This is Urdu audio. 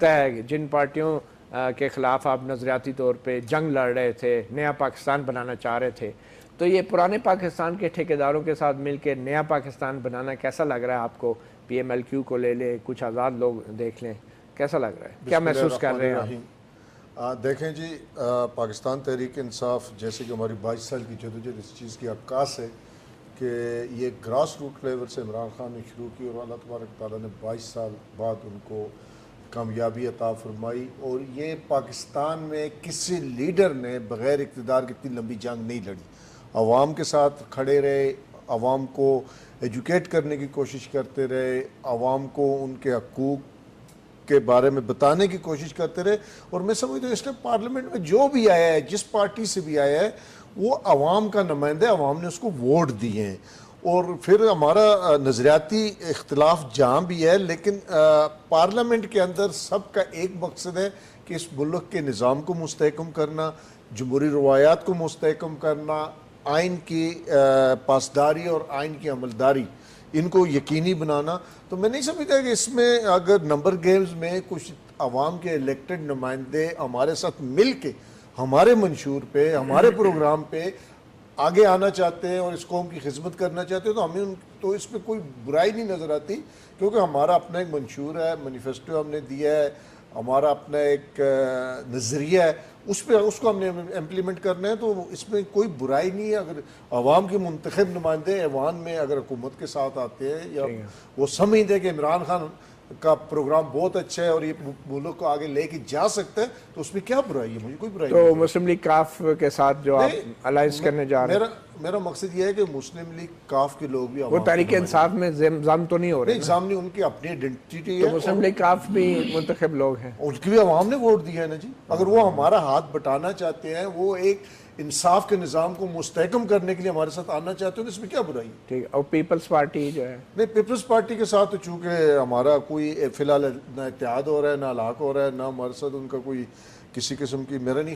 ہے جن پارٹیوں کے خلاف آپ نظریاتی طور پہ جنگ لڑ رہے تھے، نیا پاکستان بنانا چاہ رہے تھے، تو یہ پرانے پاکستان کے ٹھیکیداروں کے ساتھ مل کے نیا پاکستان بنانا کیسا لگ رہا ہے آپ کو؟ پی ایم ایل کیو کو لے لیں، کچھ آزاد لوگ دیکھ لیں، کیسا لگ رہا ہے؟ کیا محسوس کر رہے ہیں آپ؟ دیکھیں جی، پاکستان تحریک انصاف جیسے کہ ہماری 22 سال کی جدوجہد اس چیز کی عکاس ہے کہ یہ گراس روٹ لیول سے عمران خان نے شروع کی اور اللہ تبارک تعالیٰ نے 22 سال بعد ان کو کامیابی عطا فرمائی، اور یہ پاکستان میں کسی لیڈر نے بغیر اقتدار کی اتنی لمبی جنگ نہیں لڑی۔ عوام کے ساتھ کھڑے رہے، عوام کو ایجوکیٹ کرنے کی کوشش کرتے رہے، عوام کو ان کے حقوق کے بارے میں بتانے کی کوشش کرتے رہے، اور میں سمجھتا ہوں اس نے پارلیمنٹ میں جو بھی آیا ہے، جس پارٹی سے بھی آیا ہے، وہ عوام کا نمائندہ ہے، عوام نے اس کو ووٹ دیے ہیں۔ اور پھر ہمارا نظریاتی اختلاف جہاں بھی ہے، لیکن پارلیمنٹ کے اندر سب کا ایک مقصد ہے کہ اس ملک کے نظام کو مستحکم کرنا، جمہوری روایات کو مستحکم کرنا، آئین کی پاسداری اور آئین کی عملداری ان کو یقینی بنانا۔ تو میں نہیں سمجھتا کہ اس میں اگر نمبر گیمز میں کچھ عوام کے الیکٹڈ نمائندے ہمارے ساتھ مل کے ہمارے منشور پہ، ہمارے پروگرام پہ آگے آنا چاہتے ہیں اور اس قوم کی خدمت کرنا چاہتے ہیں، تو ہمیں تو اس پہ کوئی برائی نہیں نظر آتی، کیونکہ ہمارا اپنا ایک منشور ہے، مینیفیسٹو ہم نے دیا ہے، ہمارا اپنا ایک نظریہ ہے، اس کو ہم نے امپلیمنٹ کرنا ہے، تو اس میں کوئی برائی نہیں ہے۔ اگر عوام کے منتخب نمائندے ایوان میں اگر حکومت کے ساتھ آتے ہیں یا وہ سمجھتے ہیں کہ عمران خان کا پروگرام بہت اچھا ہے اور یہ ملک کو آگے لے کے جا سکتا ہے، تو اس میں کیا برائی ہے؟ مجھے کوئی برائی نہیں۔ تو مسلم لیگ کاف کے ساتھ جو آپ الائنس کرنے جا رہے ہیں، میرا مقصد یہ ہے کہ مسلم لیگ کاف کے لوگ بھی وہ تحریک انصاف میں ضم تو نہیں ہو رہے؟ نہیں، ضم نہیں، ان کی اپنی آئیڈینٹی تو ہے۔ مسلم لیگ کاف بھی منتخب لوگ ہیں، ان کی بھی عوام نے ووٹ دیا ہے نا جی۔ اگر وہ ہمارا ہاتھ بٹانا چاہتے ہیں، وہ ایک انصاف کے نظام کو مستحکم کرنے کے لیے ہمارے ساتھ آنا چاہتے ہیں، تو اس میں کیا برائی ہے؟ ٹھیک ہے۔ اور پیپلز پارٹی جو ہے، نہیں، پیپلز پارٹی کے ساتھ تو چونکہ ہمارا کوئی فی الحال نہ اتحاد ہو رہا ہے، نہ ہلاک ہو رہا ہے، نہ ہمارے ساتھ ان کا کوئی کسی قسم کی میرا نہیں